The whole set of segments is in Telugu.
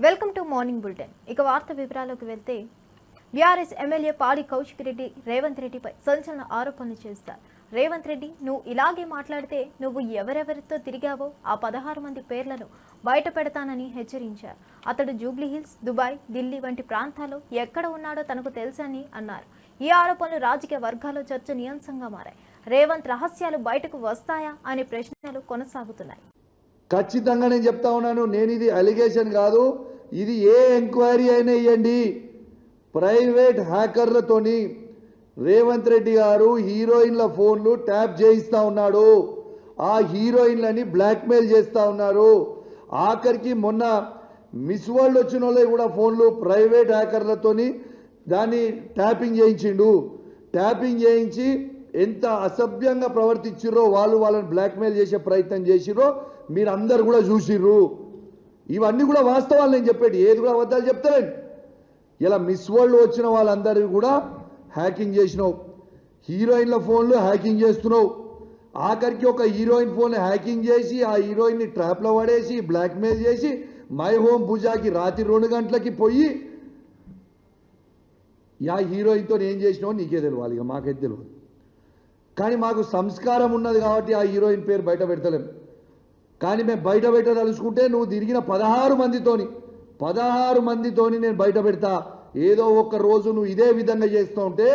Welcome to morning bulletin. ఇక వార్త వివరాలకు వెళ్తే బీఆర్ఎస్ ఎమ్మెల్యే పాడి కౌశిక్ రెడ్డి రేవంత్ రెడ్డిపై సంచలన ఆరోపణలు చేశారు. రేవంత్ రెడ్డి, నువ్వు ఇలాగే మాట్లాడితే నువ్వు ఎవరెవరితో తిరిగావో ఆ 16 మంది పేర్లను బయట పెడతానని హెచ్చరించారు. అతడు జూబ్లీ హిల్స్, దుబాయ్, ఢిల్లీ వంటి ప్రాంతాల్లో ఎక్కడ ఉన్నాడో తనకు తెలుసని అన్నారు. ఈ ఆరోపణలు రాజకీయ వర్గాల్లో చర్చనీయాంశంగా మారాయి. రేవంత్ రహస్యాలు బయటకు వస్తాయా అనే ప్రశ్నలు కొనసాగుతున్నాయి. ఖచ్చితంగా నేను చెప్తా ఉన్నాను, నేను ఇది అలిగేషన్ కాదు, ఇది ఏ ఎంక్వైరీ అయినా ఇవ్వండి. ప్రైవేట్ హ్యాకర్లతోని రేవంత్ రెడ్డి గారు హీరోయిన్ల ఫోన్లు ట్యాప్ చేయిస్తూ ఉన్నాడు. ఆ హీరోయిన్లని బ్లాక్మెయిల్ చేస్తూ ఉన్నారు. ఆఖరికి మొన్న మిస్ వరల్డ్ వచ్చిన వాళ్ళే కూడా ఫోన్లు ప్రైవేట్ హ్యాకర్లతోని దాన్ని ట్యాపింగ్ చేయించిండు. ట్యాపింగ్ చేయించి ఎంత అసభ్యంగా ప్రవర్తించిర్రో, వాళ్ళని బ్లాక్మెయిల్ చేసే ప్రయత్నం చేసిర్రో మీరు అందరు కూడా చూసిర్రు. ఇవన్నీ కూడా వాస్తవాలు, నేను చెప్పేది ఏది కూడా అబద్ధాలు చెప్తారండి. ఇలా మిస్ వరల్డ్ వచ్చిన వాళ్ళందరికీ కూడా హ్యాకింగ్ చేసినావు, హీరోయిన్ల ఫోన్లు హ్యాకింగ్ చేస్తున్నావు. ఆఖరికి ఒక హీరోయిన్ ఫోన్ హ్యాకింగ్ చేసి ఆ హీరోయిన్ని ట్రాప్లో పడేసి బ్లాక్మెయిల్ చేసి మై హోమ్ పూజాకి రాత్రి 2 గంటలకి పోయి యా హీరోయిన్తో ఏం చేసినావు నీకే తెలియాలి, ఇక మాకైతే తెలియదు. కానీ మాకు సంస్కారం ఉన్నది కాబట్టి ఆ హీరోయిన్ పేరు బయట పెడతలేము. కానీ మేము బయట పెట్టదలుచుకుంటే నువ్వు తిరిగిన 16 మందితోని నేను బయట పెడతా. ఏదో ఒక రోజు నువ్వు ఇదే విధంగా చేస్తూ ఉంటే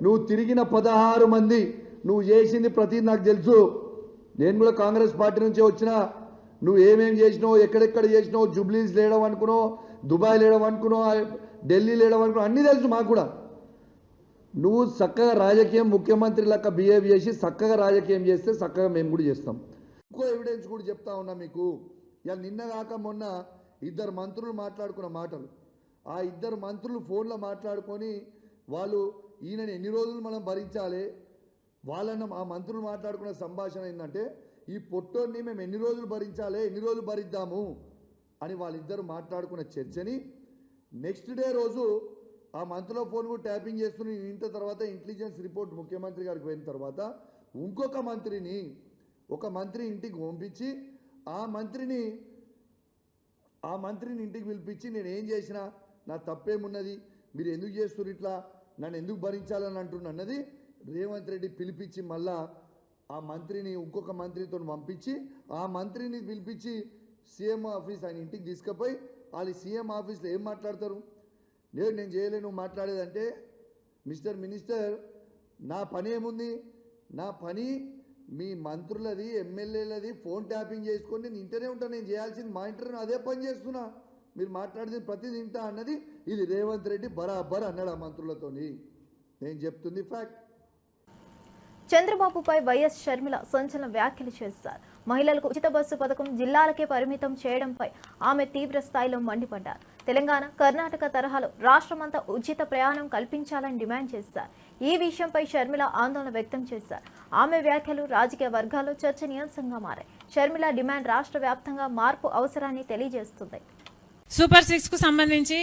నువ్వు తిరిగిన 16 మంది నువ్వు చేసింది ప్రతిదీ నాకు తెలుసు. నేను కూడా కాంగ్రెస్ పార్టీ నుంచే వచ్చినా. నువ్వు ఏమేమి చేసినావు, ఎక్కడెక్కడ చేసినావు, జూబ్లీస్ లేడం అనుకున్నావు, దుబాయ్ లేడం అనుకున్నావు, ఢిల్లీ లేడం అనుకున్నావు, అన్నీ తెలుసు మాకు కూడా. నువ్వు చక్కగా రాజకీయం ముఖ్యమంత్రి లెక్క బిహేవ్ చేసి చక్కగా రాజకీయం చేస్తే చక్కగా మేము కూడా చేస్తాం. ఇంకో ఎవిడెన్స్ కూడా చెప్తా ఉన్నా మీకు. ఇక నిన్న కాక మొన్న 2 మంత్రులు మాట్లాడుకున్న మాటలు, ఆ 2 మంత్రులు ఫోన్లో మాట్లాడుకొని వాళ్ళు ఈయనని ఎన్ని రోజులు మనం భరించాలి, వాళ్ళన్న ఆ మంత్రులు మాట్లాడుకున్న సంభాషణ ఏంటంటే ఈ పొట్టోని మేము ఎన్ని రోజులు భరించాలి, ఎన్ని రోజులు భరిద్దాము అని వాళ్ళిద్దరు మాట్లాడుకున్న చర్చని నెక్స్ట్ డే రోజు ఆ మంత్రుల ఫోన్ కూడా ట్యాపింగ్ చేస్తున్న ఇంత తర్వాత ఇంటెలిజెన్స్ రిపోర్ట్ ముఖ్యమంత్రి గారికి పోయిన తర్వాత ఇంకొక మంత్రి ఇంటికి పంపించి ఆ మంత్రిని ఇంటికి పిలిపించి నేను ఏం చేసినా నా తప్పేమున్నది, మీరు ఎందుకు చేస్తున్నారు, ఇట్లా నన్ను ఎందుకు భరించాలని అంటున్నా అన్నది రేవంత్ రెడ్డి పిలిపించి మళ్ళా ఆ మంత్రిని ఇంకొక మంత్రితో పంపించి ఆ మంత్రిని పిలిపించి సీఎం ఆఫీస్ ఆయన ఇంటికి తీసుకుపోయి వాళ్ళు సీఎం ఆఫీస్లో ఏం మాట్లాడతారు, నేను చేయలేను నువ్వు మాట్లాడేదంటే, మిస్టర్ మినిస్టర్ నా పని ఏముంది, నా పని మీ మంత్రులది ఎమ్మెల్యేలది ఫోన్ ట్యాపింగ్ చేసుకొని నేను ఇంటనే ఉంటాను, నేను చేయాల్సింది మా ఇంటర్వ్యూ అదే పని చేస్తున్నా, మీరు మాట్లాడేది ప్రతిదీ వింటా అన్నది ఇది రేవంత్ రెడ్డి బరాబర్ అన్నాడు ఆ మంత్రులతోని. నేను చెప్తుంది ఫ్యాక్ట్. చంద్రబాబుపై వైఎస్ షర్మిల సంచలన వ్యాఖ్యలు చేశారు. మహిళలకు ఉచిత బస్సు పథకం జిల్లాలకే పరిమితం చేయడంపై ఆమె తీవ్ర స్థాయిలో మండిపడ్డారు. తెలంగాణ, కర్ణాటక తరహాలో రాష్ట్రమంతా ఉచిత ప్రయాణం కల్పించాలని డిమాండ్ చేశారు. ఈ విషయంపై షర్మిల ఆందోళన వ్యక్తం చేశారు. ఆమె వ్యాఖ్యలు రాజకీయ వర్గాల్లో చర్చనీయాంశంగా మారాయి. షర్మిల డిమాండ్ రాష్ట్ర వ్యాప్తంగా మార్పు అవసరాన్ని తెలియజేస్తుంది. సూపర్ 6 కు సంబంధించి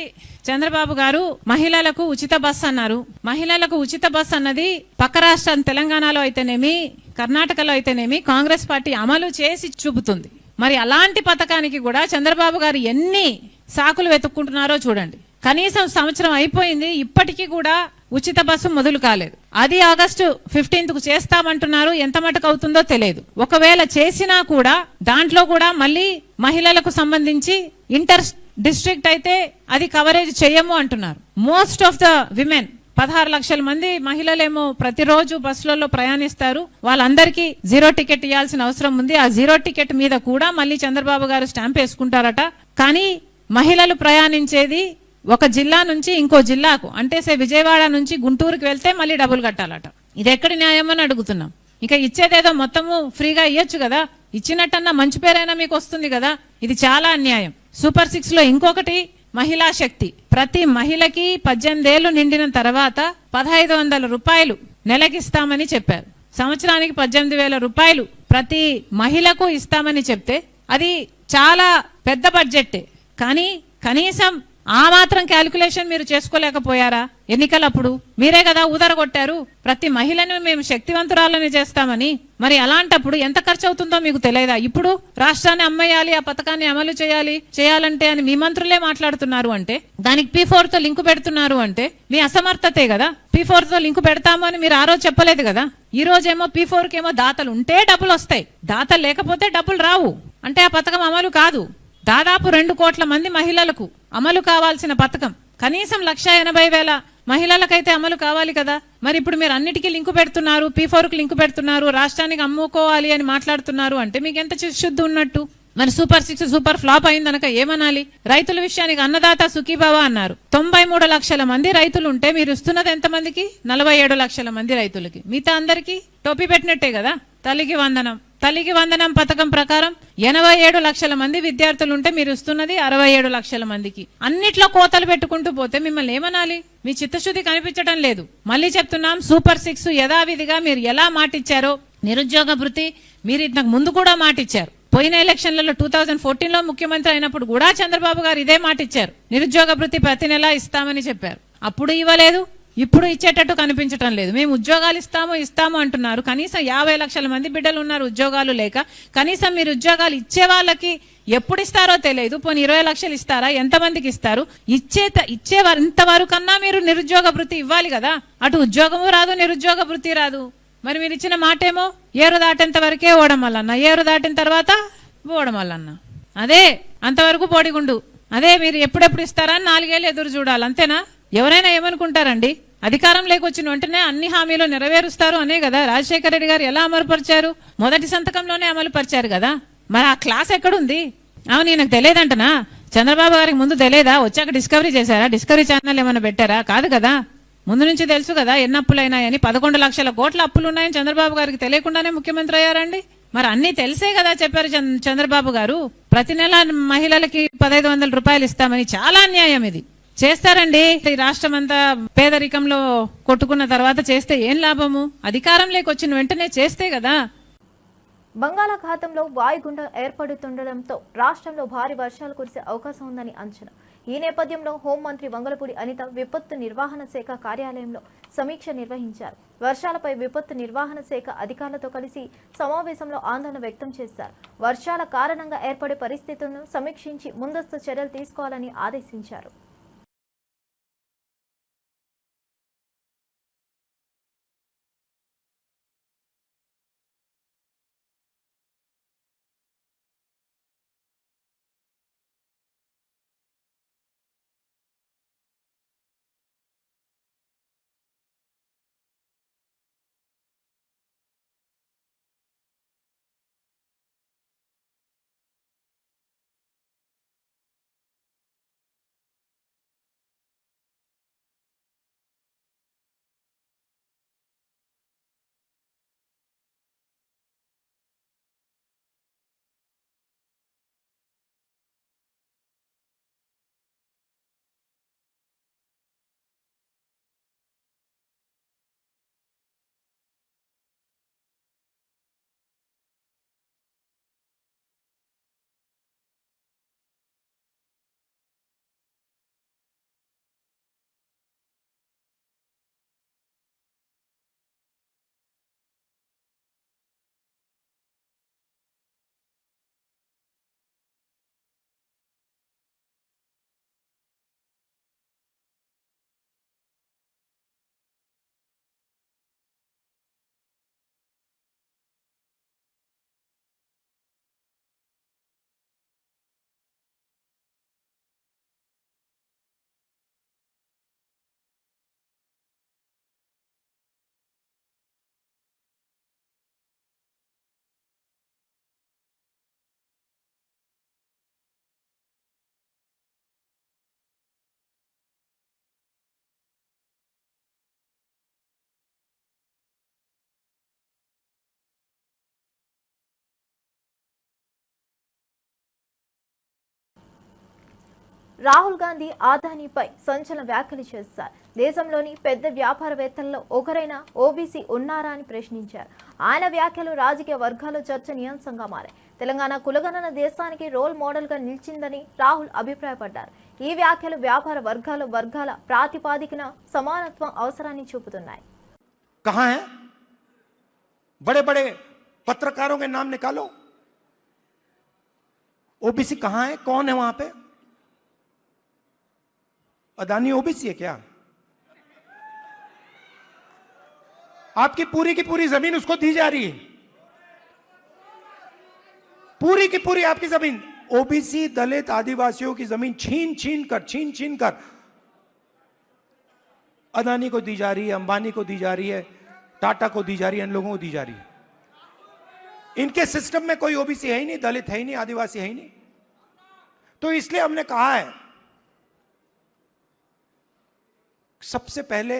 చంద్రబాబు గారు మహిళలకు ఉచిత బస్ అన్నారు. మహిళలకు ఉచిత బస్ అన్నది పక్క రాష్ట్రం తెలంగాణలో అయితేనేమి, కర్ణాటకలో అయితేనేమి కాంగ్రెస్ పార్టీ అమలు చేసి చూపుతుంది. మరి అలాంటి పథకానికి కూడా చంద్రబాబు గారు ఎన్ని సాకులు వెతుక్కుంటున్నారో చూడండి. కనీసం సంవత్సరం అయిపోయింది, ఇప్పటికీ కూడా ఉచిత బస్సు మొదలు కాలేదు. అది ఆగస్టు 15th కు చేస్తామంటున్నారు. ఎంత మటుకు అవుతుందో తెలియదు. ఒకవేళ చేసినా కూడా దాంట్లో కూడా మళ్ళీ మహిళలకు సంబంధించి ఇంటర్ డిస్ట్రిక్ట్ అయితే అది కవరేజ్ చేయము అంటున్నారు. మోస్ట్ ఆఫ్ ద విమెన్ 16 లక్షల మంది మహిళలేమో ప్రతిరోజు బస్సులలో ప్రయాణిస్తారు. వాళ్ళందరికీ 0 టికెట్ ఇవ్వాల్సిన అవసరం ఉంది. ఆ 0 టికెట్ మీద కూడా మళ్ళీ చంద్రబాబు గారు స్టాంప్ వేసుకుంటారట. కానీ మహిళలు ప్రయాణించేది ఒక జిల్లా నుంచి ఇంకో జిల్లాకు, అంటే విజయవాడ నుంచి గుంటూరుకి వెళ్తే మళ్ళీ డబ్బులు కట్టాలట. ఇది ఎక్కడి న్యాయం అని అడుగుతున్నాం. ఇక ఇచ్చేదేదో మొత్తము ఫ్రీగా ఇయ్యొచ్చు కదా, ఇచ్చినట్టన్నా మంచి పేరైనా మీకు వస్తుంది కదా. ఇది చాలా అన్యాయం. సూపర్ 6 లో ఇంకొకటి మహిళా శక్తి. ప్రతి మహిళకి 18 ఏళ్లు నిండిన తర్వాత 1500 రూపాయలు నెలకిస్తామని చెప్పారు. సంవత్సరానికి 18,000 రూపాయలు ప్రతి మహిళకు ఇస్తామని చెప్తే అది చాలా పెద్ద బడ్జెట్టే. కానీ కనీసం ఆ మాత్రం క్యాలిక్యులేషన్ మీరు చేసుకోలేకపోయారా? ఎన్నికలప్పుడు మీరే కదా ఊదరగొట్టారు, ప్రతి మహిళను మేము శక్తివంతురాలని చేస్తామని. మరి అలాంటప్పుడు ఎంత ఖర్చు అవుతుందో మీకు తెలియదా? ఇప్పుడు రాష్ట్రాన్ని అమ్మేయాలి, ఆ పథకాన్ని అమలు చేయాలంటే అని మీ మంత్రులే మాట్లాడుతున్నారు అంటే, దానికి P4 తో లింకు పెడుతున్నారు అంటే మీ అసమర్థతే కదా. P4 తో లింకు పెడతాము అని మీరు ఆ రోజు చెప్పలేదు కదా. ఈ రోజేమో P4 కేమో దాతలు ఉంటే డబ్బులు వస్తాయి, దాతలు లేకపోతే డబ్బులు రావు అంటే ఆ పథకం అమలు కాదు. దాదాపు 2 కోట్ల మంది మహిళలకు అమలు కావాల్సిన పథకం కనీసం 1,80,000 మహిళలకైతే అమలు కావాలి కదా. మరి ఇప్పుడు మీరు అన్నిటికీ లింకు పెడుతున్నారు, P4 కు లింకు పెడుతున్నారు, రాష్ట్రానికి అమ్ముకోవాలి అని మాట్లాడుతున్నారు అంటే మీకు ఎంత చిత్తశుద్ధి ఉన్నట్టు? మరి సూపర్ 6 సూపర్ ఫ్లాప్ అయిందనక ఏమనాలి? రైతుల విషయానికి అన్నదాత సుఖీభవ అన్నారు. 93 లక్షల మంది రైతులు ఉంటే మీరు ఇస్తున్నది ఎంతమందికి? 47 లక్షల మంది రైతులకి. మిగతా అందరికీ టోపీ పెట్టినట్టే కదా. తల్లికి వందనం పథకం ప్రకారం 87 లక్షల మంది విద్యార్థులు ఉంటే మీరు ఇస్తున్నది 67 లక్షల మందికి. అన్నిట్లో కోతలు పెట్టుకుంటూ పోతే మిమ్మల్ని ఏమనాలి? మీ చిత్తశుద్ధి కనిపించడం లేదు. మళ్ళీ చెప్తున్నాం, సూపర్ 6 యథావిధిగా మీరు ఎలా మాటిచ్చారో నిరుద్యోగ భృతి మీరు ఇంతకు ముందు కూడా మాటిచ్చారు. పోయిన ఎలక్షన్లలో 2014లో ముఖ్యమంత్రి అయినప్పుడు కూడా చంద్రబాబు గారు ఇదే మాట ఇచ్చారు, నిరుద్యోగ భృతి ప్రతి నెలా ఇస్తామని చెప్పారు. అప్పుడు ఇవ్వలేదు, ఇప్పుడు ఇచ్చేటట్టు కనిపించడం లేదు. మేము ఉద్యోగాలు ఇస్తాము అంటున్నారు. కనీసం 50 లక్షల మంది బిడ్డలు ఉన్నారు ఉద్యోగాలు లేక. కనీసం మీరు ఉద్యోగాలు ఇచ్చే వాళ్ళకి ఎప్పుడు ఇస్తారో తెలియదు. పోనీ 20 లక్షలు ఇస్తారా? ఎంతమందికి ఇస్తారు? ఇచ్చేవారు ఇంతవరకన్నా మీరు నిరుద్యోగ భృతి ఇవ్వాలి కదా. అటు ఉద్యోగము రాదు, నిరుద్యోగ భృతి రాదు. మరి మీరు ఇచ్చిన మాటేమో ఏరు దాటేంత వరకే ఓడమల్లన్న, ఏరు దాటిన తర్వాత ఓడమల్లన్న. అదే అంతవరకు పోడిగుండు. అదే మీరు ఎప్పుడెప్పుడు ఇస్తారని 4 ఏళ్ళు ఎదురు చూడాలి, అంతేనా? ఎవరైనా ఏమనుకుంటారండి? అధికారం లేకొచ్చిన వెంటనే అన్ని హామీలు నెరవేరుస్తారు అనే కదా రాజశేఖర రెడ్డి గారు ఎలా అమలుపరిచారు? మొదటి సంతకంలోనే అమలు పరిచారు కదా. మరి ఆ క్లాస్ ఎక్కడుంది? అవును, నాకు తెలియదంటనా? చంద్రబాబు గారికి ముందు తెలియదా? వచ్చాక డిస్కవరీ చేశారా? డిస్కవరీ ఛానల్ ఏమైనా పెట్టారా? కాదు కదా, ముందు నుంచి తెలుసు కదా ఎన్ని అప్పులైనాయని. 11 లక్షల కోట్ల అప్పులు ఉన్నాయని చంద్రబాబు గారికి తెలియకుండానే ముఖ్యమంత్రి అయ్యారండి. మరి అన్ని తెలిసే కదా చెప్పారు చంద్రబాబు గారు. ప్రతి నెల మహిళలకి 1,500 రూపాయలు ఇస్తామని. చాలా అన్యాయం ఇది. చేస్తారండి. ఈ రాష్ట్రం అంతా పేదరికంలో కొట్టుకున్న తర్వాత చేస్తే ఏం లాభము? అధికారం లేకొచ్చిన వెంటనే చేస్తే కదా. బంగాళాఖాతంలో వాయుగుండం ఏర్పడుతుండటంతో రాష్ట్రంలో భారీ వర్షాలు కురిసే అవకాశం ఉందని అంచనా. ఈ నేపథ్యంలో హోంమంత్రి వంగలపూడి అనిత విపత్తు నిర్వహణ శాఖ కార్యాలయంలో సమీక్ష నిర్వహించారు. వర్షాలపై విపత్తు నిర్వహణ శాఖ అధికారులతో కలిసి సమావేశంలో ఆందోళన వ్యక్తం చేశారు. వర్షాల కారణంగా ఏర్పడే పరిస్థితులను సమీక్షించి ముందస్తు చర్యలు తీసుకోవాలని ఆదేశించారు. రాహుల్ గాంధీ అదానీపై సంచలన వ్యాఖ్యలు చేశారు. దేశంలోని పెద్ద వ్యాపారవేత్తల్లో ఒకరైన ఓబీసీ ఉన్నారా అని ప్రశ్నించారు. ఆయన వ్యాఖ్యలు రాజకీయ వర్గాల్లో చర్చనీయాంశంగా మారాయి. తెలంగాణ కులగణన దేశానికి రోల్ మోడల్గా నిలిచిందని రాహుల్ అభిప్రాయపడ్డారు. ఈ వ్యాఖ్యలు వ్యాపార వర్గాల ప్రాతిపాదికన సమానత్వం అవసరాన్ని చూపుతున్నాయి. कहां है बड़े बड़े पत्रकारों के नाम निकालो. ओबीसी कहां है, कौन है वहां पे? अदानी ओबीसी है क्या? आपकी की पूरी जमीन उसको दी जा रही है, पूरी की पूरी आपकी जमीन. ओबीसी दलित आदिवासियों की जमीन छीन छीन कर अदानी को दी जा रही है, अंबानी को दी जा रही है, टाटा को दी जा रही है, इन लोगों को दी जा रही है. इनके सिस्टम में कोई ओबीसी है ही नहीं, दलित है ही नहीं, आदिवासी है ही नहीं. तो इसलिए हमने कहा है सबसे पहले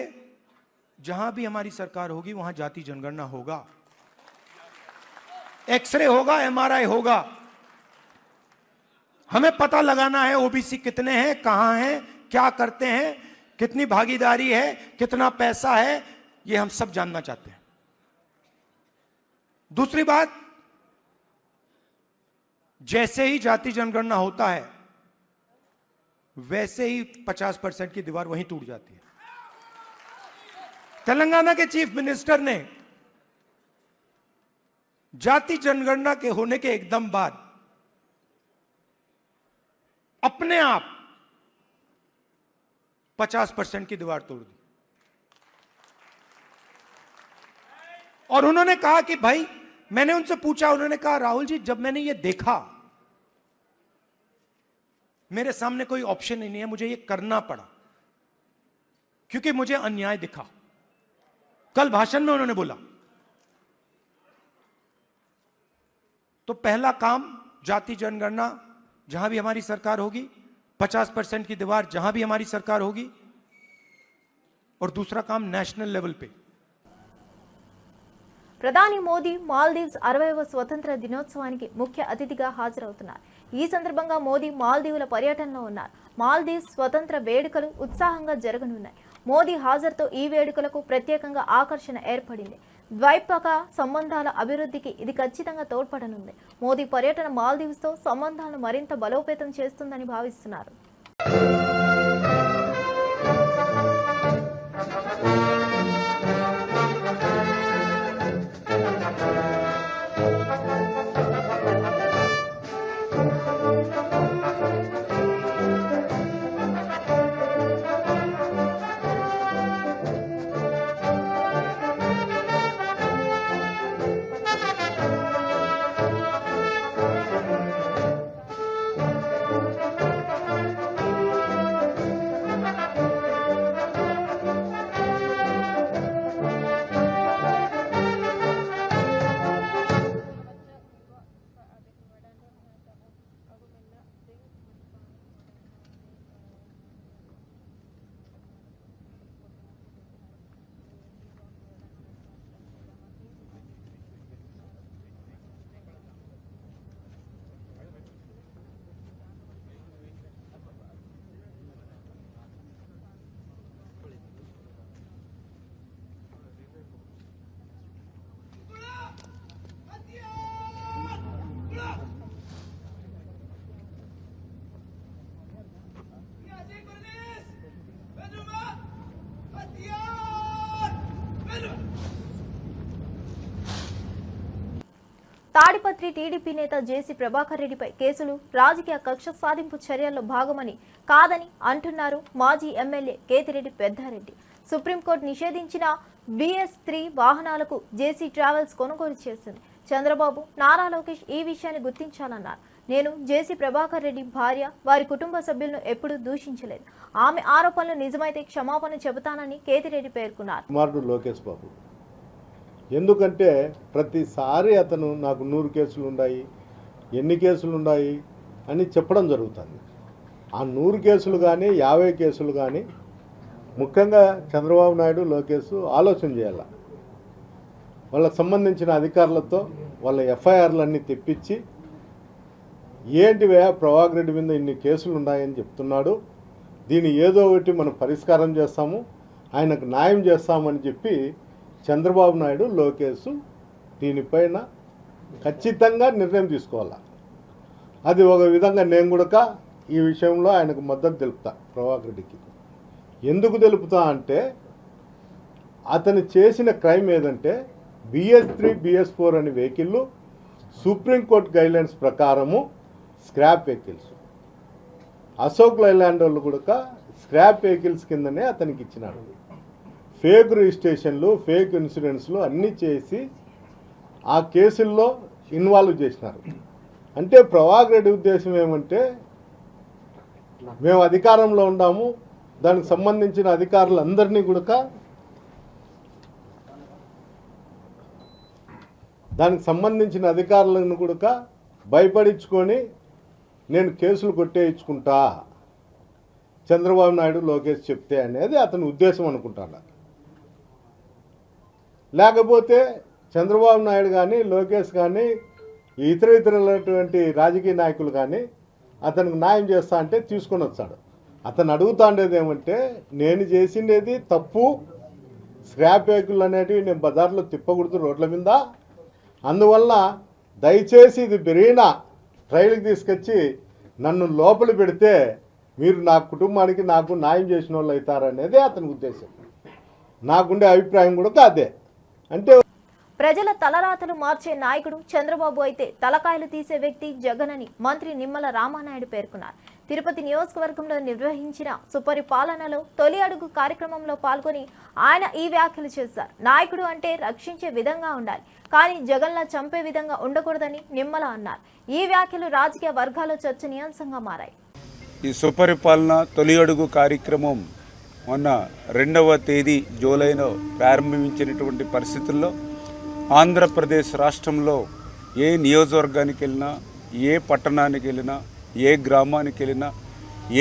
जहां भी हमारी सरकार होगी वहां जाति जनगणना होगा, एक्सरे होगा, एमआरआई होगा. हमें पता लगाना है ओबीसी कितने हैं, कहां हैं, क्या करते हैं, कितनी भागीदारी है, कितना पैसा है, ये हम सब जानना चाहते हैं. दूसरी बात, जैसे ही जाति जनगणना होता है वैसे ही 50% की दीवार वहीं टूट जाती है. तेलंगाना के चीफ मिनिस्टर ने जाति जनगणना के होने के एकदम बाद अपने आप 50% की दीवार तोड़ दी. और उन्होंने कहा कि भाई, मैंने उनसे पूछा, उन्होंने कहा राहुल जी जब मैंने ये देखा मेरे सामने कोई ऑप्शन ही नहीं है, मुझे ये करना पड़ा क्योंकि मुझे अन्याय दिखा. कल भाषण में उन्होंने बोला. तो पहला काम जाति जनगणना जहां भी हमारी सरकार होगी, 50% की दीवार जहां भी हमारी सरकार होगी, और दूसरा काम नेशनल लेवल पे. ప్రధాని మోదీ మాల్దీవ్స్ 60వ స్వతంత్ర దినోత్సవానికి ముఖ్య అతిథిగా హాజరవుతున్నారు. ఈ సందర్భంగా మోదీ మాల్దీవుల పర్యటనలో ఉన్నారు. మాల్దీవ్స్ స్వతంత్ర వేడుకలు ఉత్సాహంగా జరగనున్నాయి. మోదీ హాజరుతో ఈ వేడుకలకు ప్రత్యేకంగా ఆకర్షణ ఏర్పడింది. ద్వైపాక్షిక సంబంధాల అభివృద్ధికి ఇది ఖచ్చితంగా తోడ్పడనుంది. మోదీ పర్యటన మాల్దీవ్స్తో సంబంధాలను మరింత బలోపేతం చేస్తుందని భావిస్తున్నారు. తాడిపత్రి టీడీపీ నేత జేసీ ప్రభాకర్ రెడ్డిపై కేసులు రాజకీయ కక్ష సాధింపు చర్యల్లో భాగమని కాదని అంటున్నారు మాజీ ఎమ్మెల్యే కేతిరెడ్డి పెద్దారెడ్డి. సుప్రీంకోర్టు నిషేధించిన BS3 వాహనాలకు జేసీ ట్రావెల్స్ కొనుగోలు చేసింది. చంద్రబాబు, నారా లోకేష్ ఈ విషయాన్ని గుర్తించాలన్నారు. నేను జేసీ ప్రభాకర్ రెడ్డి భార్య, వారి కుటుంబ సభ్యులను ఎప్పుడూ దూషించలేదు. ఆమె ఆరోపణలు నిజమైతే క్షమాపణ చెబుతానని కేతిరెడ్డి పేర్కొన్నారు. కుమారుడు లోకేష్ బాబు ఎందుకంటే ప్రతిసారి అతను నాకు 100 కేసులు ఉన్నాయి, ఎన్ని కేసులు ఉన్నాయి అని చెప్పడం జరుగుతుంది. ఆ 100 కేసులు కానీ 50 కేసులు కానీ ముఖ్యంగా చంద్రబాబు నాయుడు, లోకేష్ ఆలోచన చేయాలి. వాళ్ళకు సంబంధించిన అధికారులతో వాళ్ళ FIRలన్నీ తెప్పించి ఏంటివే ప్రభాకర్ రెడ్డి మీద ఇన్ని కేసులు ఉన్నాయని చెప్తున్నాడు, దీన్ని ఏదో ఒకటి మనం పరిష్కారం చేస్తాము, ఆయనకు న్యాయం చేస్తామని చెప్పి చంద్రబాబు నాయుడు, లోకేష్ దీనిపైన ఖచ్చితంగా నిర్ణయం తీసుకోవాలి. అది ఒక విధంగా నేను కూడా ఈ విషయంలో ఆయనకు మద్దతు తెలుపుతా. ప్రభాకర్ రెడ్డికి ఎందుకు తెలుపుతా అంటే అతను చేసిన క్రైమ్ ఏదంటే BS3 BS4 అనే వెహికల్లు సుప్రీంకోర్టు గైడ్లైన్స్ ప్రకారము స్క్రాప్ వెహికల్స్. అశోక్ లైలాండ్ వాళ్ళు కూడా స్క్రాప్ వెహికల్స్ కిందనే అతనికి ఇచ్చినాడు. ఫేక్ రిజిస్ట్రేషన్లు, ఫేక్ ఇన్సూరెన్స్లు అన్నీ చేసి ఆ కేసుల్లో ఇన్వాల్వ్ చేసినారు. అంటే ప్రభాకర్ రెడ్డి ఉద్దేశం ఏమంటే మేము అధికారంలో ఉన్నాము, దానికి సంబంధించిన అధికారులందరినీ కూడా భయపడించుకొని నేను కేసులు కొట్టేయించుకుంటా చంద్రబాబు నాయుడు లోకేష్ చెప్తే అనేది అతని ఉద్దేశం అనుకుంటాడు. లేకపోతే చంద్రబాబు నాయుడు కానీ లోకేష్ కానీ ఇతరులటువంటి రాజకీయ నాయకులు కానీ అతనికి న్యాయం చేస్తా అంటే తీసుకొని వచ్చాడు. అతను అడుగుతా ఉండేది ఏమంటే నేను చేసిండేది తప్పు, స్క్రాప్ వెహికల్ అనేటివి నేను బజార్లో తిప్పకూడదు రోడ్ల మీద, అందువల్ల దయచేసి ఇది బెరీనా ట్రైల్కి తీసుకొచ్చి నన్ను లోపల పెడితే మీరు నా కుటుంబానికి నాకు న్యాయం చేసిన వాళ్ళు అవుతారనేదే అతని ఉద్దేశం. నాకుండే అభిప్రాయం కూడా అదే. అంటే ప్రజల తలరాతలు మార్చే నాయకుడు చంద్రబాబు అయితే తలకాయలు తీసే వ్యక్తి జగన్ అని మంత్రి నిమ్మల రామానాయుడు పేర్కొన్నారు. తిరుపతి నియోజకవర్గంలో నిర్వహించిన సుపరిపాలనలో తొలి అడుగు కార్యక్రమంలో పాల్గొని ఆయన ఈ వ్యాఖ్యలు చేశారు. నాయకుడు అంటే రక్షించే విధంగా ఉండాలి, కానీ జగన్లా చంపే విధంగా ఉండకూడదని నిమ్మల అన్నారు. ఈ వ్యాఖ్యలు రాజకీయ వర్గాల్లో చర్చనీయాంశంగా మారాయి. ఈ సుపరిపాలన తొలి అడుగు కార్యక్రమం మొన్న 2వ తేదీ జూలైలో ప్రారంభించినటువంటి పరిస్థితుల్లో ఆంధ్రప్రదేశ్ రాష్ట్రంలో ఏ నియోజకవర్గానికి వెళ్ళినా, ఏ పట్టణానికి వెళ్ళినా, ఏ గ్రామానికి వెళ్ళినా,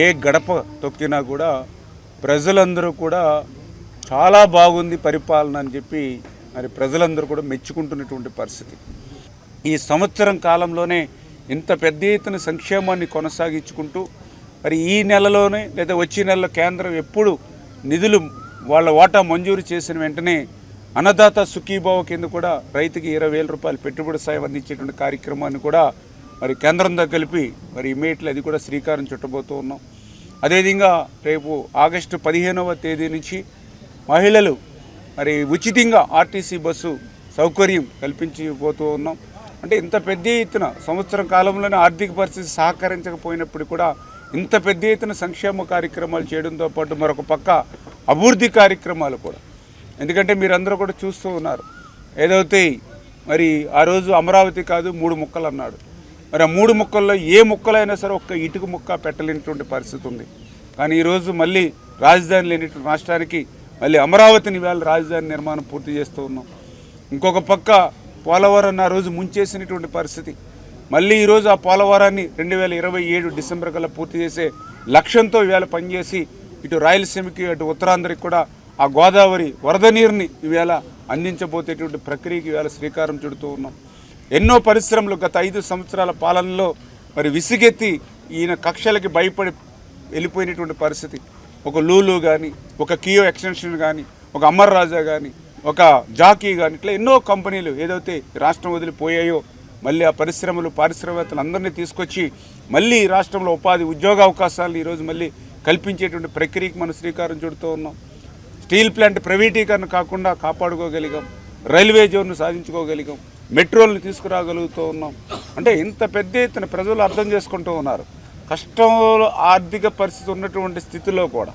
ఏ గడప తొక్కినా కూడా ప్రజలందరూ కూడా చాలా బాగుంది పరిపాలన అని చెప్పి మరి ప్రజలందరూ కూడా మెచ్చుకుంటున్నటువంటి పరిస్థితి. ఈ సంవత్సరం కాలంలోనే ఇంత పెద్ద ఎత్తున సంక్షేమాన్ని కొనసాగించుకుంటూ మరి ఈ నెలలోనే లేదా వచ్చే నెలలో కేంద్రం ఎప్పుడు నిధులు వాళ్ళ వాటా మంజూరు చేసిన వెంటనే అన్నదాత సుఖీభావ కింద కూడా రైతుకి 20,000 రూపాయలు పెట్టుబడి సాయం అందించేటువంటి కార్యక్రమాన్ని కూడా మరి కేంద్రంతో కలిపి మరి ఇమీడియట్లీ అది కూడా శ్రీకారం చుట్టబోతూ ఉన్నాం. అదేవిధంగా రేపు ఆగస్టు 15వ తేదీ నుంచి మహిళలు మరి ఉచితంగా ఆర్టీసీ బస్సు సౌకర్యం కల్పించబోతూ ఉన్నాం. అంటే ఇంత పెద్ద ఎత్తున సంవత్సరం కాలంలోనే ఆర్థిక పరిస్థితి సహకరించకపోయినప్పుడు కూడా ఇంత పెద్ద ఎత్తున సంక్షేమ కార్యక్రమాలు చేయడంతో పాటు మరొక పక్క అభివృద్ధి కార్యక్రమాలు కూడా. ఎందుకంటే మీరందరూ కూడా చూస్తూ ఉన్నారు, ఏదైతే మరి ఆ రోజు అమరావతి కాదు 3 ముక్కలు అన్నాడు. మరి ఆ 3 ముక్కల్లో ఏ ముక్కలైనా సరే ఒక్క ఇటుక ముక్క పెట్టలేనటువంటి పరిస్థితి ఉంది. కానీ ఈరోజు మళ్ళీ రాజధాని లేనిటువంటి రాష్ట్రానికి మళ్ళీ అమరావతిని వేళ రాజధాని నిర్మాణం పూర్తి చేస్తూ ఉన్నాం. ఇంకొక పక్క పోలవరం ఆ రోజు ముంచేసినటువంటి పరిస్థితి. మళ్ళీ ఈరోజు ఆ పోలవరాన్ని 2027 డిసెంబర్ కల్లా పూర్తి చేసే లక్ష్యంతో ఈవేళ పనిచేసి ఇటు రాయలసీమకి అటు ఉత్తరాంధ్రకి కూడా ఆ గోదావరి వరద నీరుని ఈవేళ అందించబోతేటువంటి ప్రక్రియకి ఈవేళ శ్రీకారం చుడుతూ ఉన్నాం. ఎన్నో పరిశ్రమలు గత 5 సంవత్సరాల పాలనలో మరి విసిగెత్తి ఈయన కక్షలకి భయపడి వెళ్ళిపోయినటువంటి పరిస్థితి. ఒక లూలు కానీ, ఒక కియో ఎక్స్టెన్షన్ కానీ, ఒక అమర్ రాజా కానీ, ఒక జాకీ కానీ, ఇట్లా ఎన్నో కంపెనీలు ఏదైతే రాష్ట్రం వదిలిపోయాయో మళ్ళీ ఆ పరిశ్రమలు పారిశ్రామికవేత్తలు అందరినీ తీసుకొచ్చి మళ్ళీ రాష్ట్రంలో ఉపాధి ఉద్యోగ అవకాశాలను ఈరోజు మళ్ళీ కల్పించేటువంటి ప్రక్రియకి మనం శ్రీకారం చుడుతూ ఉన్నాం. స్టీల్ ప్లాంట్ ప్రైవేటీకరణ కాకుండా కాపాడుకోగలిగాం, రైల్వే జోన్ను సాధించుకోగలిగాం, మెట్రోలను తీసుకురాగలుగుతూ ఉన్నాం. అంటే ఇంత పెద్ద ఎత్తున ప్రజలు అర్థం చేసుకుంటూ ఉన్నారు. కష్టంలో ఆర్థిక పరిస్థితి ఉన్నటువంటి స్థితిలో కూడా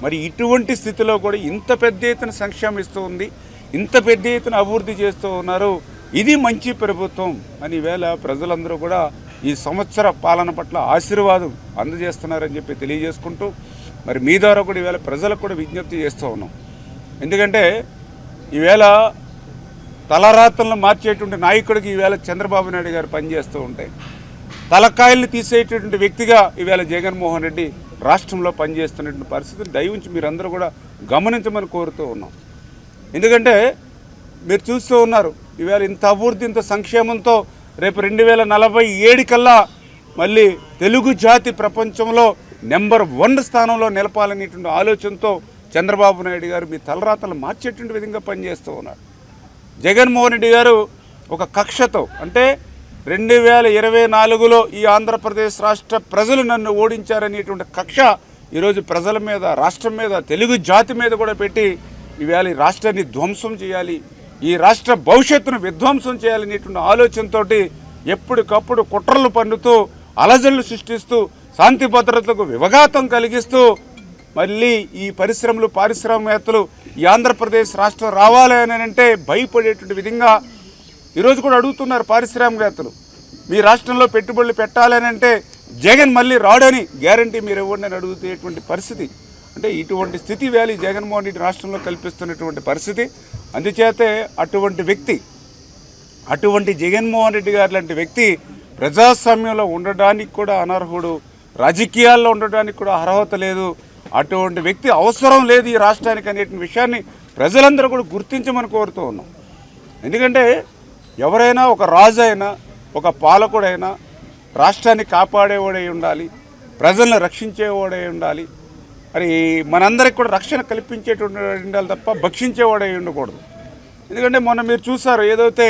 మరి ఇటువంటి స్థితిలో కూడా ఇంత పెద్ద ఎత్తున సంక్షేమం ఇస్తూ ఉంది, ఇంత పెద్ద ఎత్తున అభివృద్ధి చేస్తూ ఉన్నారు. ఇది మంచి ప్రభుత్వం అని వేళ ప్రజలందరూ కూడా ఈ సంవత్సర పాలన పట్ల ఆశీర్వాదం అందజేస్తున్నారని చెప్పి తెలియజేసుకుంటూ మరి మీ ద్వారా కూడా ఈవేళ ప్రజలకు కూడా విజ్ఞప్తి చేస్తూ ఉన్నాం. ఎందుకంటే ఈవేళ తలరాతలను మార్చేటువంటి నాయకుడికి ఈవేళ చంద్రబాబు నాయుడు గారు పనిచేస్తూ ఉంటే తలకాయల్ని తీసేటువంటి వ్యక్తిగా ఈవేళ జగన్మోహన్ రెడ్డి రాష్ట్రంలో పనిచేస్తున్నటువంటి పరిస్థితిని దయవుంచి మీరందరూ కూడా గమనించమని కోరుతూ ఉన్నాం. ఎందుకంటే మీరు చూస్తూ ఉన్నారు ఈవేళ ఇంత అభివృద్ధి ఇంత సంక్షేమంతో రేపు 2047 కల్లా మళ్ళీ తెలుగు జాతి ప్రపంచంలో నెంబర్ 1 స్థానంలో నిలపాలనేటువంటి ఆలోచనతో చంద్రబాబు నాయుడు గారు మీ తలరాతలు మార్చేటువంటి విధంగా పనిచేస్తూ ఉన్నారు. జగన్మోహన్ రెడ్డి గారు ఒక కక్షతో, అంటే 2024లో ఈ ఆంధ్రప్రదేశ్ రాష్ట్ర ప్రజలు నన్ను ఓడించారనేటువంటి కక్ష ఈరోజు ప్రజల మీద, రాష్ట్రం మీద, తెలుగు జాతి మీద కూడా పెట్టి ఈవేళ ఈ రాష్ట్రాన్ని ధ్వంసం చేయాలి, ఈ రాష్ట్ర భవిష్యత్తును విధ్వంసం చేయాలనేటువంటి ఆలోచనతో ఎప్పటికప్పుడు కుట్రలు పన్నుతూ, అలజడులు సృష్టిస్తూ, శాంతి భద్రతలకు విఘాతం కలిగిస్తూ మళ్ళీ ఈ పరిశ్రమలు, పారిశ్రామికవేత్తలు ఈ ఆంధ్రప్రదేశ్ రాష్ట్రం రావాలి అని అంటే భయపడేటువంటి విధంగా ఈరోజు కూడా అడుగుతున్నారు పారిశ్రామికవేత్తలు. మీ రాష్ట్రంలో పెట్టుబడులు పెట్టాలని అంటే జగన్ మళ్ళీ రాడని గ్యారంటీ మీరు ఇవ్వండి అని అడుగుతేటువంటి పరిస్థితి. అంటే ఇటువంటి స్థితి వ్యాలీ జగన్మోహన్ రెడ్డి రాష్ట్రంలో కల్పిస్తున్నటువంటి పరిస్థితి. అందుచేతే అటువంటి జగన్మోహన్ రెడ్డి గారు లాంటి వ్యక్తి ప్రజాస్వామ్యంలో ఉండడానికి కూడా అనర్హుడు, రాజకీయాల్లో ఉండడానికి కూడా అర్హత లేదు. అటువంటి వ్యక్తి అవసరం లేదు ఈ రాష్ట్రానికి అనేటువంటి విషయాన్ని ప్రజలందరూ కూడా గుర్తించమని కోరుతూ ఉన్నాం. ఎందుకంటే ఎవరైనా, ఒక రాజు అయినా, ఒక పాలకుడైనా రాష్ట్రాన్ని కాపాడేవాడై ఉండాలి, ప్రజలను రక్షించేవాడై ఉండాలి. మరి మనందరికి కూడా రక్షణ కల్పించేటువంటి ఉండాలి తప్ప భక్షించేవాడై ఉండకూడదు. ఎందుకంటే మొన్న మీరు చూసారు ఏదైతే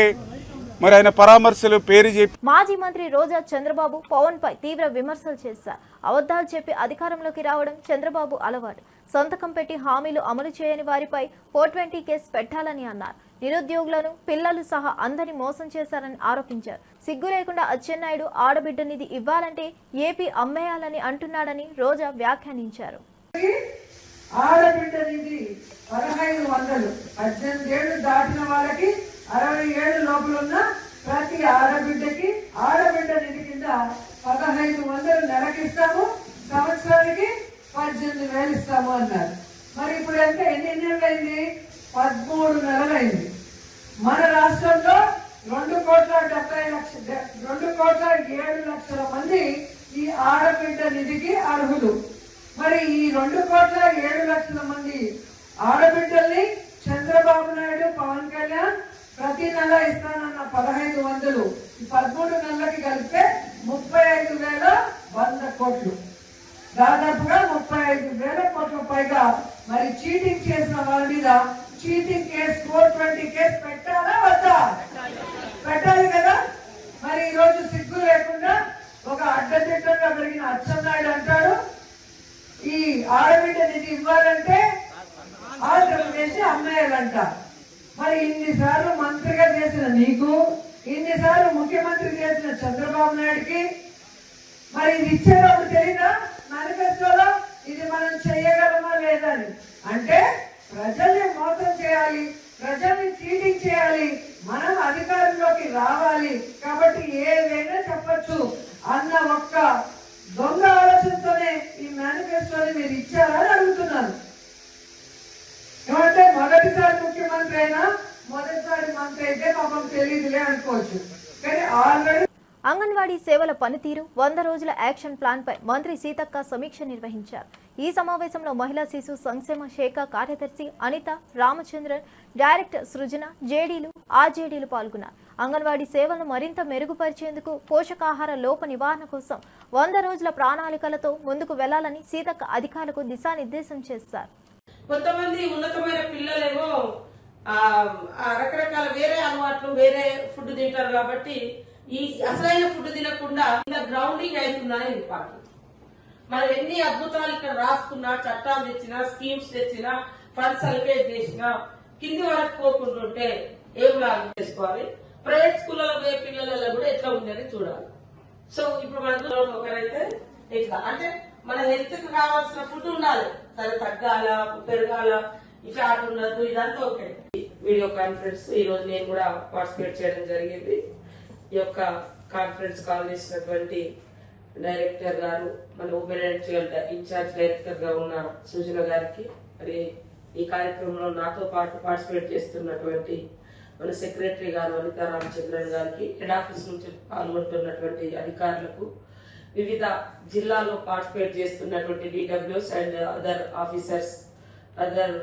మరి ఆయన పరామర్శలు పేరు చెప్పి మాజీ మంత్రి రోజా చంద్రబాబు పవన్ పై తీవ్ర విమర్శలు చేశారు. అబద్ధాలు చెప్పి అధికారంలోకి రావడం చంద్రబాబు అలవాటు. సంతకం పెట్టి హామీలు అమలు చేయని వారిపై 420 కేసు పెట్టాలని అన్నారు. నిరుద్యోగులను, పిల్లలు సహా అందరినీ మోసం చేశారని ఆరోపించారు. సిగ్గు లేకుండా అచ్చెన్నాయుడు ఆడబిడ్డ నిధి ఇవ్వాలంటే ఏపీ అమ్మేయాలని అంటున్నాడని రోజా వ్యాఖ్యానించారు. ఆడబిడ్డ నిధి 1500, 18 ఏళ్ళు దాటిన వాళ్ళకి, 60 ఏళ్ళు లోపల ఉన్న ప్రతి ఆడబిడ్డకి ఆడబిడ్డ నిధి కింద 1500 నెలకిస్తాము, సంవత్సరానికి 18,000 ఇస్తాము అన్నారు. మరి ఇప్పుడు అంటే ఎన్ని నెలలు అయింది? 13 నెలలు అయింది. మన రాష్ట్రంలో 2,70,00,000 మంది ఈ ఆడబిడ్డ నిధికి అర్హులు. మరి ఈ 2,07,00,000 మంది ఆడబిడ్డల్ని చంద్రబాబు నాయుడు, పవన్ కళ్యాణ్ ప్రతి నెల ఇస్తానన్న 1500 ఈ 13 నెలలకి కలిపితే 35,100 కోట్లు, దాదాపుగా 35,000 కోట్ల పైగా మరి చీటింగ్ చేసిన వాళ్ళ మీద చీటింగ్ కేసు 420 కేసు పెట్టాలా వద్దా? పెట్టాలి కదా. మరి ఈ రోజు సిగ్గు లేకుండా ఒక అడ్డదిడ్డంగా పెరిగిన అచ్చెన్నాయుడు అంటాడు ఈ ఆడబిడ్డ నిధి ఇవ్వాలంటే ఆంధ్రప్రదేశ్ అమ్మేయాలంట. మరి ఇన్నిసార్లు మంత్రిగా చేసిన నీకు, ఇన్నిసార్లు ముఖ్యమంత్రి చేసిన చంద్రబాబు నాయుడికి మరి ఇది ఇచ్చేటప్పుడు తెలీదా మేనిఫెస్టోలో ఇది మనం చేయగలమా లేదని? అంటే ప్రజల్ని మోసం చేయాలి, ప్రజల్ని చీటింగ్ చేయాలి, మనం అధికారంలోకి రావాలి కాబట్టి ఏదైనా చెప్పచ్చు అన్న ఒక్క దొంగ ఆలోచనతోనే ఈ మేనిఫెస్టోని మీరు ఇచ్చారని అడుగుతున్నాను. ఏమంటే మొదటిసారి ముఖ్యమంత్రి అయినా, మొదటిసారి మంత్రి అయితే పాపం తెలియదులే అనుకోవచ్చు, కానీ ఆల్రెడీ అంగన్వాడీ సేవల పనితీరు 100 రోజుల యాక్షన్ ప్లాన్ పై మంత్రి సీతక్క సమీక్ష నిర్వహించారు. ఈ సమావేశంలో మహిళా శిశు సంక్షేమ శాఖ కార్యదర్శి అనిత, రామచంద్రన్, డైరెక్టర్ సృజన, జేడీలు, ఆర్జేడీలు పాల్గొన్నారు. అంగన్వాడీ సేవలను మరింత మెరుగుపరిచేందుకు, పోషకాహార లోప నివారణ కోసం 100 రోజుల ప్రణాళికలతో ముందుకు వెళ్లాలని సీతక్క అధికారులకు దిశానిర్దేశం చేశారు. కొంతమంది ఉన్నతమైన పిల్లలేమో రకరకాల వేరే అలవాట్లు, వేరే ఫుడ్ తింటారు కాబట్టి ఈ అసలైన ఫుడ్ తినకుండా గ్రౌండింగ్ అవుతుందని ఇంపార్టెంట్. మనం ఎన్ని అద్భుతాలు ఇక్కడ రాసుకున్నా, చట్టాలు తెచ్చినా, స్కీమ్స్ తెచ్చినా, ఫండ్స్ అలొకేట్ చేసినా కింది వరకు పోకుంటుంటే ఏం లాభం చేసుకోవాలి? ప్రైవేట్ స్కూళ్ళలో పోయే పిల్లలలో కూడా ఎట్లా ఉందని చూడాలి. సో ఇప్పుడు మనకు ఒకరైతే ఎట్లా అంటే మన హెల్త్ కి కావాల్సిన ఫుడ్ ఉండాలి, సరే తగ్గాల, పెరగాల, ఈ ఫ్యాట్ ఉండదు, ఇదంతా ఓకే. వీడియో కాన్ఫరెన్స్ ఈ రోజు నేను కూడా పార్టిసిపేట్ చేయడం జరిగింది. ఈ యొక్క కాన్ఫరెన్స్ కాల్ చేసినటువంటి డైరెక్టర్ గారు, మన women and child incharge director గా ఉన్న సృజన గారికి, మరి ఈ కార్యక్రమంలో నాతో పాటు పార్టిసిపేట్ చేస్తున్నటువంటి మన సెక్రటరీ గారు అనిత రామచంద్రన్ గారికి, హెడ్ ఆఫీస్ నుంచి పాల్గొంటున్నటువంటి అధికారులకు, వివిధ జిల్లాలో పార్టిసిపేట్ చేస్తున్నటువంటి DWs and other officers, other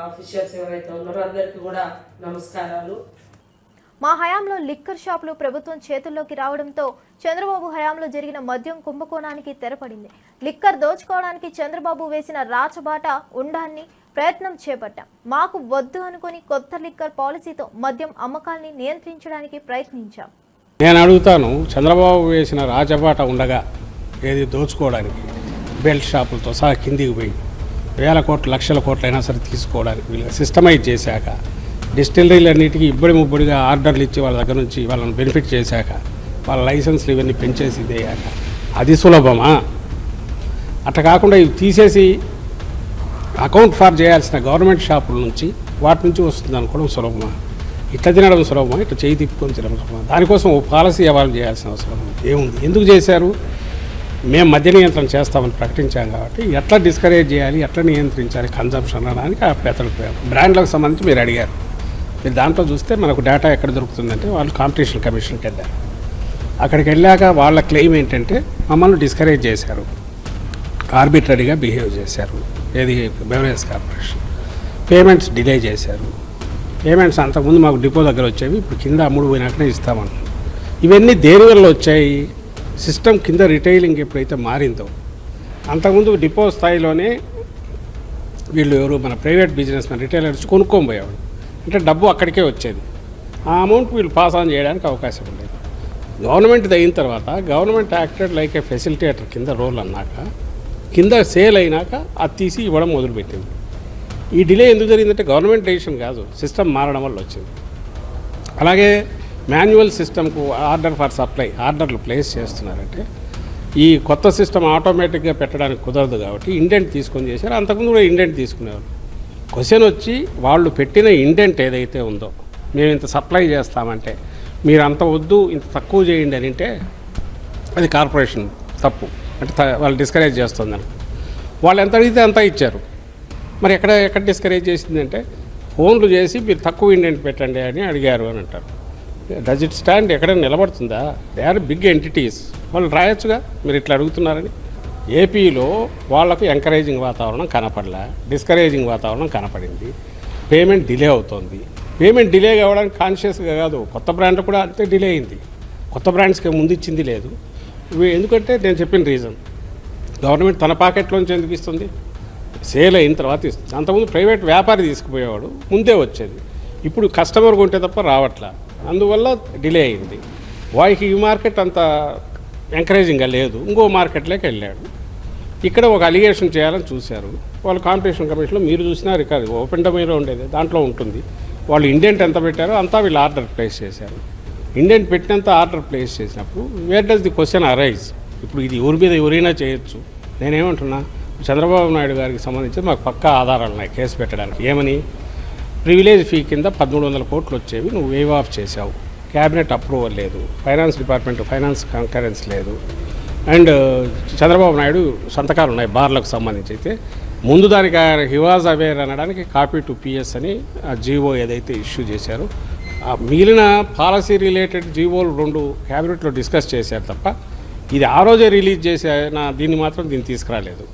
officials ఎవరైతే ఉన్నారో అందరికీ కూడా నమస్కారాలు. మా హయాంలో లిక్కర్ షాపులు ప్రభుత్వం చేతుల్లోకి రావడంతో చంద్రబాబు హయాంలో జరిగిన మద్యం కుంభకోణానికి తెరపడింది. లిక్కర్ దోచుకోవడానికి చంద్రబాబు వేసిన రాచబాట ఉండాన్ని ప్రయత్నం చేపట్టాం. మాకు వద్దు అనుకుని కొత్త లిక్కర్ పాలసీతో మద్యం అమ్మకాల్ని నియంత్రించడానికి ప్రయత్నించాం. నేను అడుగుతాను, చంద్రబాబు వేసిన రాజబాట ఉండగా ఏది దోచుకోవడానికి బెల్ట్ షాపులతో సహా కిందికి పోయి వేల కోట్లు లక్షల కోట్లు అయినా సరే తీసుకోవడానికి వీళ్ళకి సిస్టమైజ్ చేశాక, డిస్టిలరీలన్నిటికీ ముబ్బడిగా ఆర్డర్లు ఇచ్చి వాళ్ళ దగ్గర నుంచి వాళ్ళని బెనిఫిట్ చేశాక, వాళ్ళ లైసెన్స్లు ఇవన్నీ పెంచేసి ఇదేయాక అది సులభమా? అట్లా కాకుండా ఇవి తీసేసి అకౌంట్ ఫార్ చేయాల్సిన గవర్నమెంట్ షాపుల నుంచి వాటి నుంచి వస్తుంది అనుకోవడం సులభమా? ఇట్లా తినడం సులభమా? ఇట్లా చేయి తిప్పుకొని తినడం సులభమా? దానికోసం ఓ పాలసీ అవాల్వ్ చేయాల్సిన అవసరం ఏముంది? ఎందుకు చేశారు? మేము మద్య నియంత్రణ చేస్తామని ప్రకటించాం కాబట్టి ఎట్లా డిస్కరేజ్ చేయాలి, ఎట్లా నియంత్రించాలి కన్జంప్షన్ అనడానికి ఆ పెత్తడిపోయారు. బ్రాండ్లకు సంబంధించి మీరు అడిగారు. మీరు దాంట్లో చూస్తే మనకు డేటా ఎక్కడ దొరుకుతుందంటే వాళ్ళు కాంపిటీషన్ కమిషన్కి వెళ్ళారు. అక్కడికి వెళ్ళాక వాళ్ళ క్లెయిమ్ ఏంటంటే మమ్మల్ని డిస్కరేజ్ చేశారు, ఆర్బిట్రరీగా బిహేవ్ చేశారు. ఏది బెవరేజ్ కార్పొరేషన్ పేమెంట్స్ డిలే చేశారు. పేమెంట్స్ అంతకుముందు మాకు డిపో దగ్గర వచ్చేవి, ఇప్పుడు కింద అమ్ముడు పోయినాకనే ఇస్తామన్నారు. ఇవన్నీ దేని వల్ల వచ్చాయి? సిస్టమ్ కింద రిటైలింగ్ ఎప్పుడైతే మారిందో, అంతకుముందు డిపో స్థాయిలోనే వీళ్ళు ఎవరు మన ప్రైవేట్ బిజినెస్ మన రిటైలర్స్ కొనుక్కొని పోయేవాడు. అంటే డబ్బు అక్కడికే వచ్చేది. ఆ అమౌంట్ వీళ్ళు పాస్ ఆన్ చేయడానికి అవకాశం ఉండేది. గవర్నమెంట్ అయిన తర్వాత గవర్నమెంట్ యాక్టెడ్ లైక్ ఏ ఫెసిలిటేటర్ కింద రోల్ అన్నాక, కింద సేల్ అయినాక అది తీసి ఇవ్వడం మొదలుపెట్టింది. ఈ డిలే ఎందుకు జరిగిందంటే గవర్నమెంట్ డెసిషన్ కాదు, సిస్టమ్ మారడం వల్ల వచ్చింది. అలాగే మాన్యువల్ సిస్టమ్కు ఆర్డర్ ఫర్ సప్లై ఆర్డర్లు ప్లేస్ చేస్తున్నారంటే ఈ కొత్త సిస్టమ్ ఆటోమేటిక్గా పెట్టడానికి కుదరదు కాబట్టి ఇండెంట్ తీసుకొని చేశారు. అంతకుముందు కూడా ఇండెంట్ తీసుకునేవారు. క్వశ్చన్ వచ్చి వాళ్ళు పెట్టిన ఇండెంట్ ఏదైతే ఉందో, మేము ఇంత సప్లై చేస్తామంటే మీరు అంత వద్దు ఇంత తక్కువ చేయండి అని అంటే అది కార్పొరేషన్ తప్పు, అంటే వాళ్ళు డిస్కరేజ్ చేస్తుందని. వాళ్ళు ఎంత అడిగితే అంతా ఇచ్చారు. మరి ఎక్కడ డిస్కరేజ్ చేసిందంటే ఫోన్లు చేసి మీరు తక్కువ ఇండెంట్ పెట్టండి అని అడిగారు అని అంటారు. Does it stand? ఎక్కడైనా నిలబడుతుందా? దే ఆర్ బిగ్ ఎంటిటీస్, వాళ్ళు రాయొచ్చుగా మీరు ఇట్లా అడుగుతున్నారని. ఏపీలో వాళ్లకు ఎంకరేజింగ్ వాతావరణం కనపడలే, డిస్కరేజింగ్ వాతావరణం కనపడింది. పేమెంట్ డిలే అవుతుంది. పేమెంట్ డిలే కావడానికి కాన్షియస్గా కాదు, కొత్త బ్రాండ్ కూడా అంతే డిలే అయింది. కొత్త బ్రాండ్స్కి ముందు ఇచ్చింది లేదు. ఎందుకంటే నేను చెప్పిన రీజన్, గవర్నమెంట్ తన పాకెట్లోంచి ఎందుకు ఇస్తుంది? సేల్ అయిన తర్వాత ఇస్తుంది. అంతకుముందు ప్రైవేట్ వ్యాపారి తీసుకుపోయేవాడు, ముందే వచ్చేది. ఇప్పుడు కస్టమర్ కొంటే తప్ప రావట్లా, అందువల్ల డిలే అయింది. వాడికి ఈ మార్కెట్ అంత ఎంకరేజింగ్గా లేదు, ఇంకో మార్కెట్లోకి వెళ్ళాడు. ఇక్కడ ఒక అలిగేషన్ చేయాలని చూశారు వాళ్ళు. కాంపిటీషన్ కమిషన్లో మీరు చూసినా రికార్డు ఓపెన్ డొమైన్లో ఉండేది, దాంట్లో ఉంటుంది. వాళ్ళు ఇండెంట్ ఎంత పెట్టారో అంతా వీళ్ళు ఆర్డర్ ప్లేస్ చేశారు. ఇండెంట్ పెట్టినంత ఆర్డర్ ప్లేస్ చేసినప్పుడు where does the question arise? ఇప్పుడు ఇది ఎవరి మీద ఎవరైనా చేయొచ్చు. నేనేమంటున్నా, చంద్రబాబు నాయుడు గారికి సంబంధించి మాకు పక్కా ఆధారాలు ఉన్నాయి కేసు పెట్టడానికి. ఏమని? ప్రివిలేజ్ ఫీ కింద 1300 కోట్లు వచ్చేవి నువ్వు వేవ్ ఆఫ్ చేశావు, క్యాబినెట్ అప్రూవల్ లేదు, ఫైనాన్స్ డిపార్ట్మెంట్ ఫైనాన్స్ కంకరెన్స్ లేదు, అండ్ చంద్రబాబు నాయుడు సంతకాలు ఉన్నాయి బార్లకు సంబంధించి. అయితే ముందు దానికి హీ వాజ్ అవేర్ అనడానికి కాపీ టు పిఎస్ అని ఆ జీవో ఏదైతే ఇష్యూ చేశారో, ఆ మిగిలిన పాలసీ రిలేటెడ్ జీవోలు 2 క్యాబినెట్లో డిస్కస్ చేశారు తప్ప ఇది ఆ రోజే రిలీజ్ చేసి ఆయన దీన్ని మాత్రం తీసుకురాలేదు.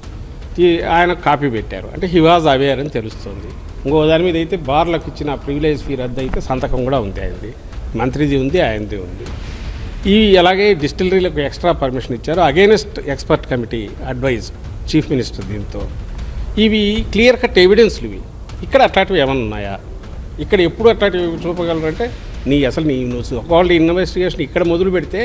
ఆయన కాపీ పెట్టారు అంటే హీ వాజ్ అవేర్ అని తెలుస్తుంది. ఇంకో దాని మీద అయితే బార్లకు ఇచ్చిన ప్రివిలేజ్ ఫీ రద్దు అయితే సంతకం కూడా ఉంది, ఆయనది, మంత్రిది ఉంది, ఆయనది ఉంది. ఇవి అలాగే డిస్టిలరీలకు ఎక్స్ట్రా పర్మిషన్ ఇచ్చారు against expert committee advice chief minister. దీంతో ఇవి క్లియర్ కట్ ఎవిడెన్స్లు. ఇవి ఇక్కడ అట్లాంటివి ఏమైనా ఉన్నాయా? ఇక్కడ ఎప్పుడు అట్లాంటివి చూపగలరంటే నువ్వు ఒకవేళ ఇన్వెస్టిగేషన్ ఇక్కడ మొదలు పెడితే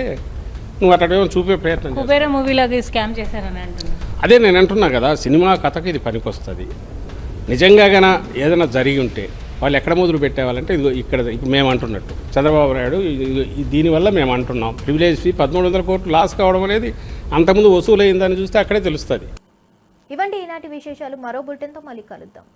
నువ్వు అట్లాంటివి ఏమైనా చూపే ప్రయత్నం కుబేర మూవీలాగా స్కామ్ చేశారని అంటున్నా. అదే నేను అంటున్నా కదా, సినిమా కథకు ఇది పనికొస్తుంది. నిజంగా గన ఏదైనా జరిగి ఉంటే వాళ్ళు ఎక్కడ మొదలు పెట్టేవాళ్ళంటే ఇదిగో ఇక్కడ మేము అంటున్నట్టు చంద్రబాబు నాయుడు దీనివల్ల మేము అంటున్నాం ప్రివిలేజ్ ఫీ 1300 కోట్లు లాస్ కావడం అనేది అంతకుముందు వసూలు అయిందని చూస్తే అక్కడే తెలుస్తుంది. ఇవండి ఈనాటి విశేషాలు. మరో బులెటిన్తో మళ్ళీ కలుద్దాం.